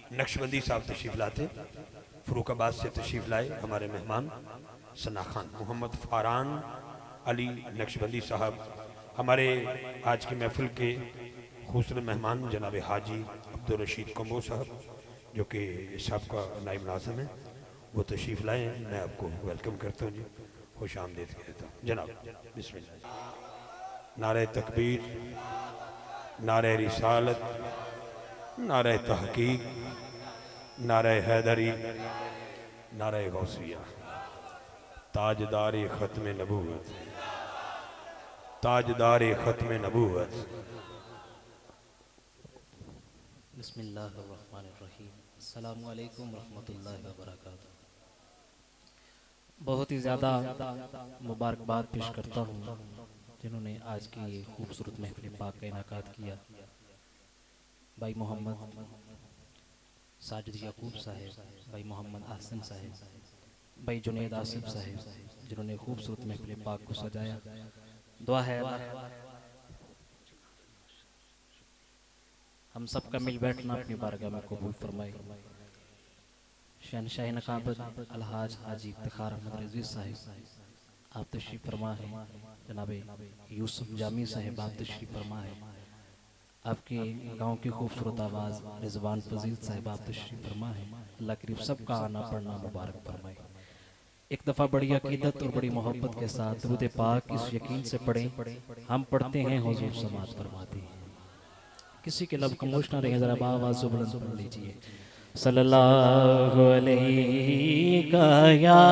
नक्शबंदी साहब तशरीफ़ लाते, फ़रूखाबाद से तशरीफ़ लाए हमारे मेहमान सना खान मोहम्मद फ़ारान अली नक्शबंदी साहब, हमारे आज की महफिल के खूबसूरत मेहमान जनाब हाजी अब्दुल रशीद कम्बो साहब जो कि साहब का नायब नाज़िम है, वो तशरीफ़ लाए हैं। मैं आपको वेलकम करता हूँ जी, खुश आमदीद कहता हूँ जनाब। बिस्मिल्लाह। नारे तकबीर, नारे रिसालत, नारे तहकीक, नारे हैदरी, नारे गौसिया, ताजदार ख़त्म नबूवत, ताजदार ख़त्म नबूवत। बिस्मिल्लाहिर्रहमानिर्रहीम। अस्सलामु अलैकुम रहमतुल्लाहि व बरकातुहू। बहुत ही ज़्यादा मुबारकबाद पेश करता हूँ जिन्होंने आज की ये खूबसूरत महफिल पाक का इनाकात किया। भाई मोहम्मद साजिद याकूब साहब, भाई मोहम्मद आसिम साहब, भाई जुनैद आसिफ साहब जिन्होंने खूबसूरत महफिल पाक को सजाया। दुआ है हम सब का मिल बैठना अपनी बारगाह में कबूल फरमाए। शहनशाह नकाबत अलहाज हाजी इफ्तिखार अहमद रज़वी साहब आप तशरीफ़ फरमा है। जनाब यूसुफ जामी साहब आप तशरीफ़ फरमा है। आपके गांव की खूबसूरत आवाज़ रिजवान फजील साहब आप तशरीफ़ फरमा है। अल्लाह करीब सबका आना पढ़ना मुबारक फरमाए। एक दफ़ा बड़ी अकीदत और बड़ी मोहब्बत के साथ दुरूद पाक इस यकीन से पढ़ें, हम पढ़ते हैं हुजूर समात फरमाते हैं। किसी के लब खामोश ना रहे, जरा आवाज़ से बुलंद पढ़ लीजिए। सल्लल्लाहु अलैहि या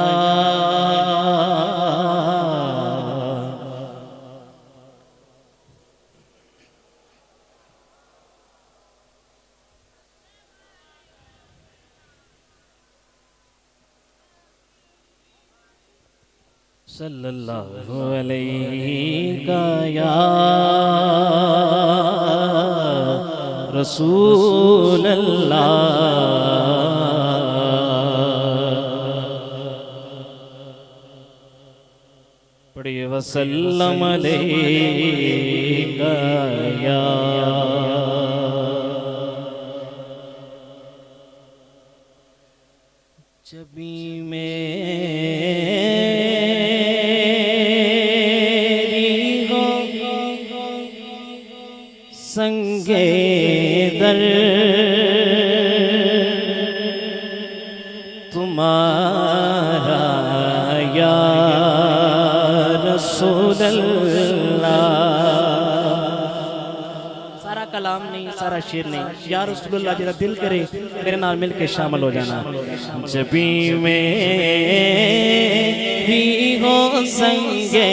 सल्लल्लाहु अलैहि या रसूल अल्लाह। पढ़िए वसल्लम अलैका या जबी संगे दर तुम्हारा या रसूल अल्लाह। सारा कलाम नहीं, सारा शेर नहीं, या रसूल अल्लाह जरा दिल करे मेरे नाल मिल के शामिल हो जाना। जबी में भी हो संगे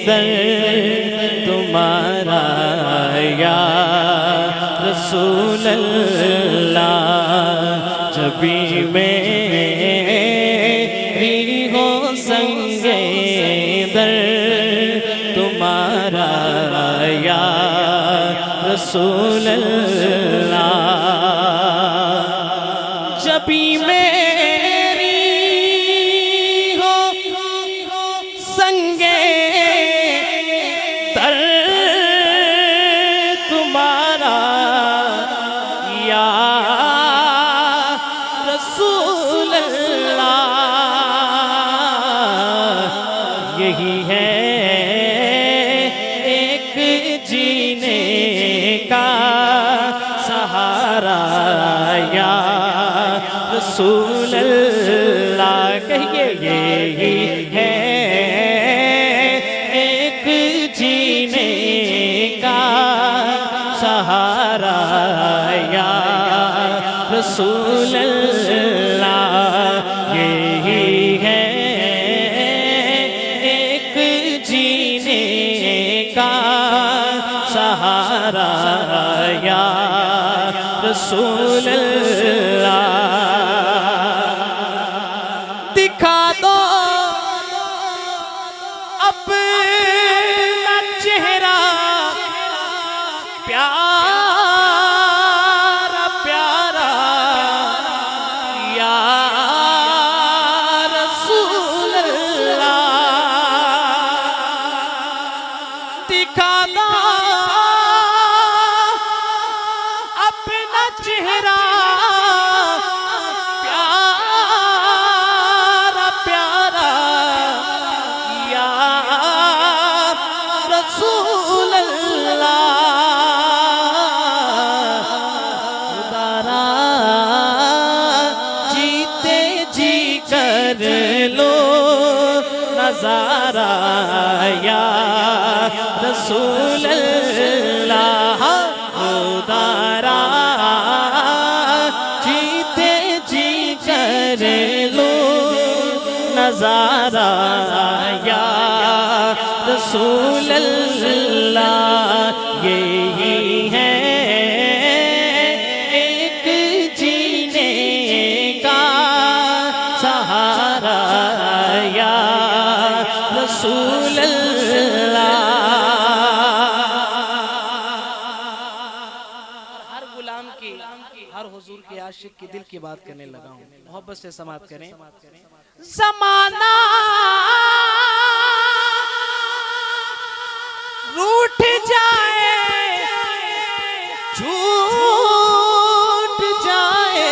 दर तुम्हारा या रसूल अल्लाह। जबी मेरी हो संगे दर तुम्हारा या रसूल अल्लाह। जबी मेरी हो संगे दर तुम्हारा या रसूल अल्लाह। यही है एक जीने का सहारा या रसूल अल्लाह। कहिए यही है एक जीने का सहारा या रसूल अल्लाह। यही है एक जीने का सहारा या रसूल अल्लाह। दिखा दो अपना चेहरा प्यारा प्यारा या रसूल अल्लाह। दिखा दो अपना चेहरा नजारा या रसूल अल्लाह उदारा जीते जी कर लो नजारा या रसूल अल्लाह यही है एक जीने का सहारा या रसूल अल्लाह। हर गुलाम की हर हुजूर के आशिक की दिल की बात करने लगा हूँ, मोहब्बत से समाप्त करें। ज़माना रूठ जाए छूट जाए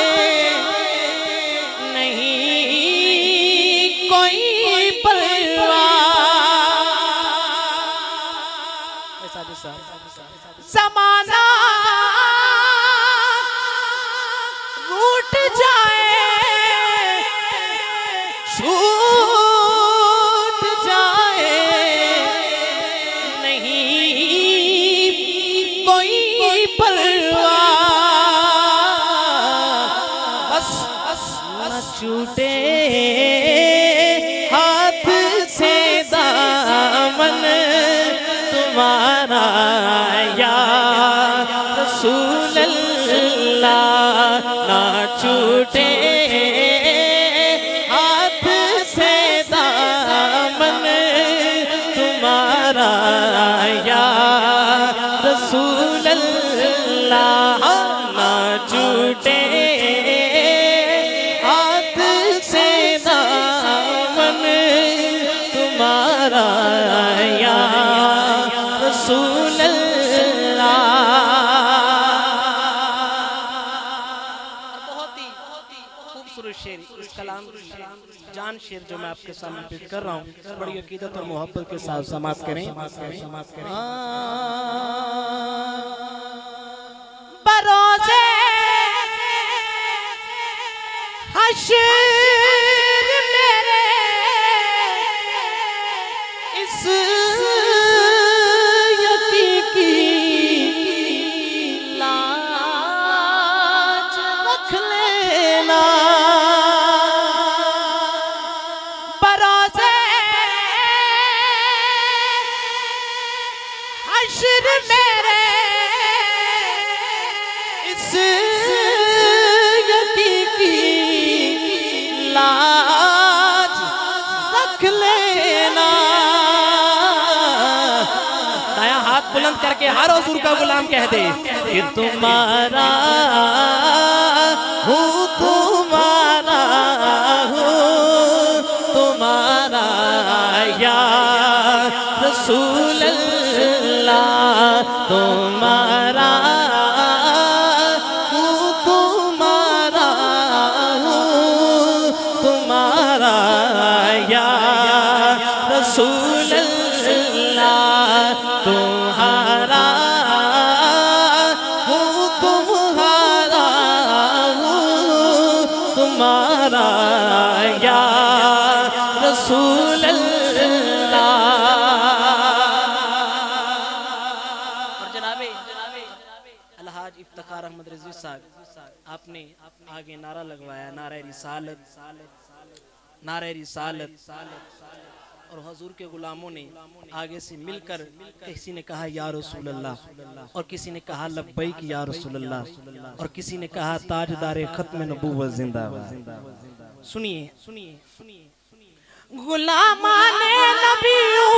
नहीं कोई परवाह। ज़माना रूठ जाए छूट जाए नहीं कोई परवाह। बस न छूटे हाथ से दामन तुम्हारा या रसूल अल्लाह। ना छूटे हाथ से दामन तुम्हारा या रसूल अल्लाह। ना छूटे हाथ से दामन तुम्हारा या रसूल अल्लाह। बहुत ही खूबसूरत शेर, इस कलाम की जान शेर जो मैं आपके सामने पेश कर रहा हूँ, बड़ी अकीदत और मोहब्बत के साथ समाप्त करें। बरोज़े हश्र मेरे इस यकी की लाज रख लेना। बरोज़े हश्र मेरे इस यकी की लाज रख लेना। दाया हाथ बुलंद करके हर हुजूर का गुलाम कह दे कि तुम्हारा हूँ तुम्हारा हूँ तुम्हारा या रसूल अल्लाह। तुम्हारा हूँ तुम्हारा हूँ तुम्हारा या रसूल अल्लाह। तुम्हारा हूँ तुम्हारा हूँ तुम्हारा या रसूल अल्लाह। और जनाबे अलहाज इफ्तिखार अहमद रिजवी साहब, आपने आगे नारा लगवाया, नारा रिसालत, नारा रिसालत। और हुजूर के गुलामों ने आगे से मिलकर किसी ने कहा या रसूल अल्लाह, और किसी ने कहा लब्बैक या रसूल अल्लाह, और किसी ने कहा ताजदारे खत्म नबूवत जिंदाबाद। सुनिए सुनिए सुनिए गुलामाने नबियों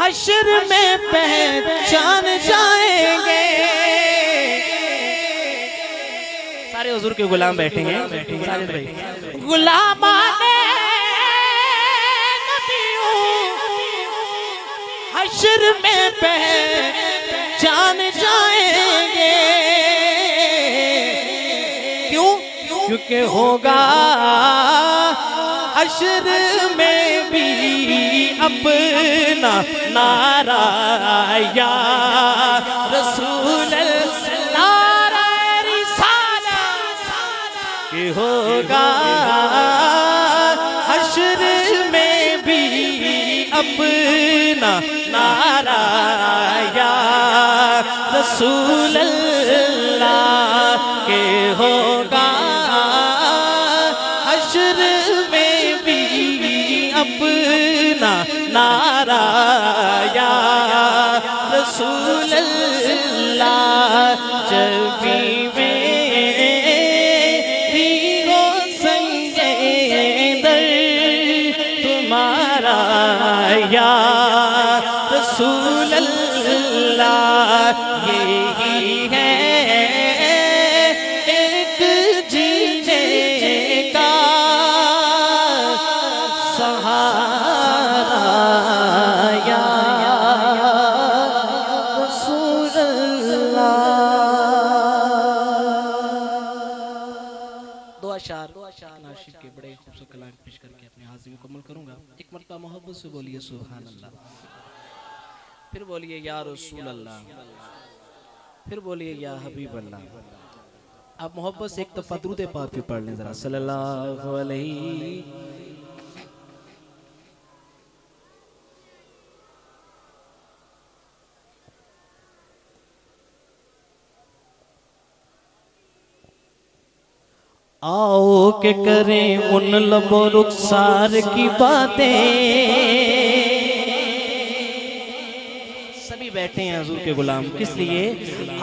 हश्र में पहचान जाएंगे। सारे हुजूर के गुलाम बैठेंगे, साजिद भाई। गुलामाने नबियों हश्र में पहचान जाएंगे। क्यों? क्योंकि होगा हश्र में भी अपना नारा या रसूल नारा रिसालत। कि होगा हश्र रसूल अल्लाह के होगा हश्र में भी अपना नारा या रसूल अल्लाह जब भी मेरी हो संगे दर तुम्हारा या रसूल अल्लाह यही है एक जीने का सहारा या रसूल अल्लाह। दो अशार नाशिद के बड़े खूबसूरत कलाम पेश करके अपनी हाजिरी मुकम्मल करूंगा। एक मरतबा मोहब्बत से बोलिए सुभान अल्लाह, फिर बोलिए या रसूल अल्लाह, फिर बोलिए या हबीब अल्लाह। आप मोहब्बत से एक दफा दुरूद पाक भी पढ़ लें जरा, सल्लल्लाहु अलैहि। आओ के करें उन लबो रुखसार की बातें, सभी बैठे हैं हुजूर के गुलाम किस लिए?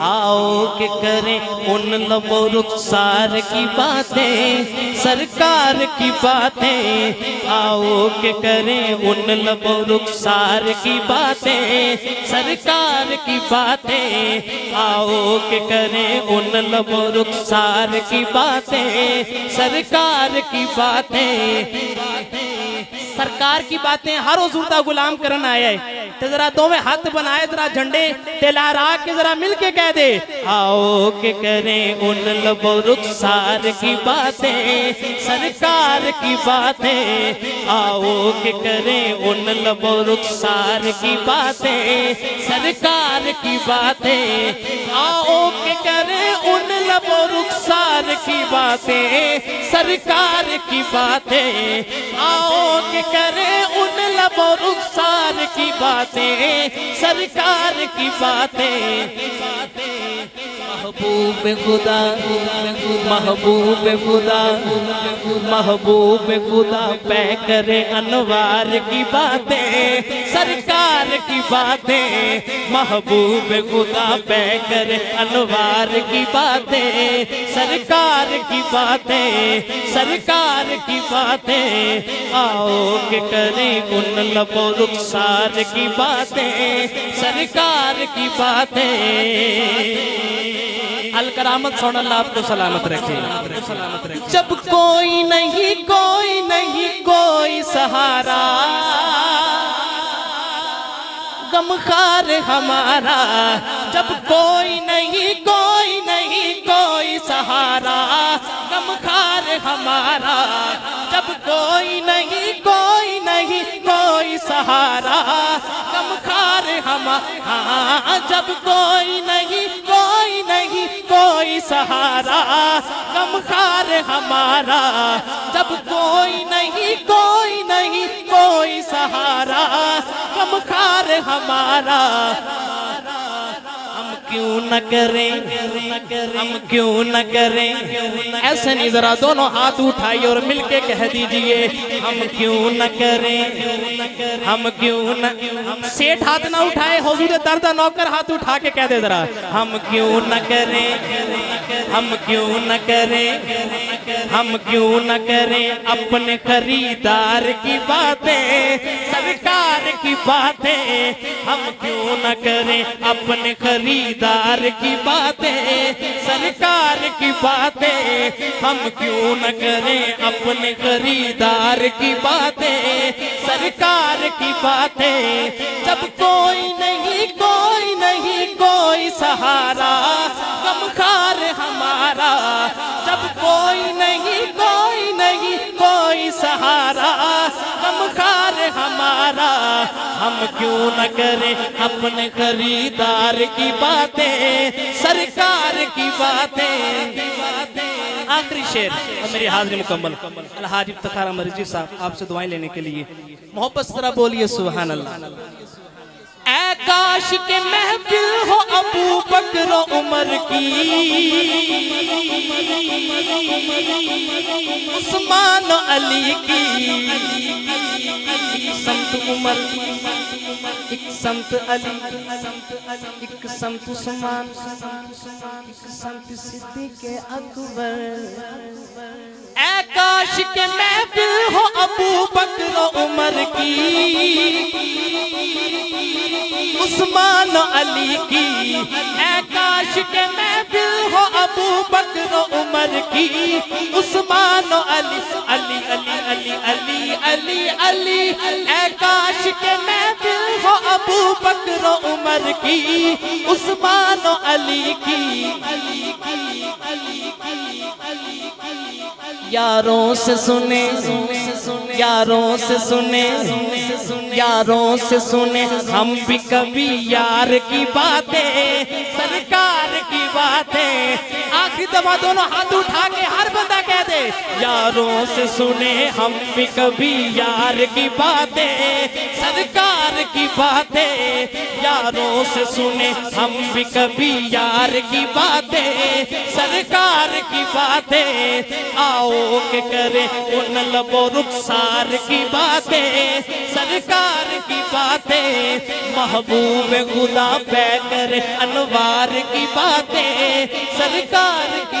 आओ के करें उन लबो रुखसार की बातें, सरकार की बातें। आओ के करें उन लबो रुखसार की बातें, सरकार की बातें। आओ के करें उन लबो रुखसार की बातें, सरकार की बातें। सरकार की बातें हर हुजूर दा गुलाम करन आया है, ते जरा दोवें हाथ बनाए, जरा झंडे ते लहरा के जरा मिल के कह दे, आओ के करें उन लबो रुखसार की बातें, सरकार की बातें। आओ के करें उन लबो रुखसार की बातें, सरकार की बातें। आओ के करें उन लबो रुखसार की बातें, सरकार की बातें। आओ के करें उन लबो रुखसार की बातें, सरकार की बातें। महबूब खुदा महबूब खुदा महबूब खुदा पे करे अनवार की बातें, सरकार की बातें। महबूब खुदा पे करे अनवार की बातें, सरकार की बातें, सरकार की बातें। आओ के करें उन लबो रुखसार की बातें, सरकार की बातें। अल करामत सोन अल्लाह आपको सलामत रखे। जब कोई नहीं कोई नहीं कोई सहारा, गमखार हमारा। जब कोई नहीं कोई नहीं कोई सहारा, गमखार हमारा। जब कोई नहीं कोई नहीं कोई सहारा, गमखार हमारा। जब कोई नहीं कोई नहीं कोई सहारा, गमखार हमारा। जब कोई नहीं कोई नहीं कोई सहारा, गमखार हमारा। हम क्यों न करें, हम क्यों न करें ऐसे नहीं, जरा दोनों हाथ उठाइए और मिलके कह दीजिए, हम क्यों न करें, हम क्यों न। सेठ हाथ ना उठाए, हुजूर दर्द नौकर हाथ उठा के कह दे जरा, हम क्यों न करें, हम क्यों न करें, हम क्यों न करें अपने खरीदार की बातें, सरकार की बातें। हम क्यों न करें अपने खरीदार की बातें, सरकार की बातें। हम क्यों न करें अपने खरीदार की बातें, सरकार की बातें। जब कोई नहीं कोई नहीं कोई सहारा, गमखार हमारा। जब कोई नहीं कोई नहीं कोई सहारा, गमखार हमारा। हम क्यों न करें अपने खरीदार की बातें, सरकार की बातें। आखिरी शेर और मेरी हाजिरी मुकम्मल। अलहाज इफ्तिखार अहमद रिजवी साहब आपसे दुआएं लेने के लिए मोहब्बत से जरा बोलिए सुभान अल्लाह। ऐ काश के महफिल हो अबू बकर उमर की, उस्मान अली की। संत उमर, एक संत अली, एक संत उस्मान, एक संत सिद्दीक़ अकबर। ऐ काश के महफिल हो अबू बकर उमर की, उस्मान अली की। ऐ काश के महफिल हो अबू बकर उमर की, उस्मान अली। अली अली अली अली अली अली। ऐ काश के महफिल हो अबू बकर उमर की, उस्मान अली की। यारों से सुने, यारों से सुने, यारों से सुने हम भी कभी यार की बातें, सरकार की बातें। आखिरी दफा दोनों हाथ उठा के हर बंदा कह दे, यारों से सुने हम भी कभी यार की बातें, सरकार की बातें। यारों से सुने हम भी कभी यार की बातें, सरकार की बातें। आओ के करे उन लबो रुखसार की बातें, सरकार की बातें। महबूब खुदा पैकर अनवार की बातें, सरकार की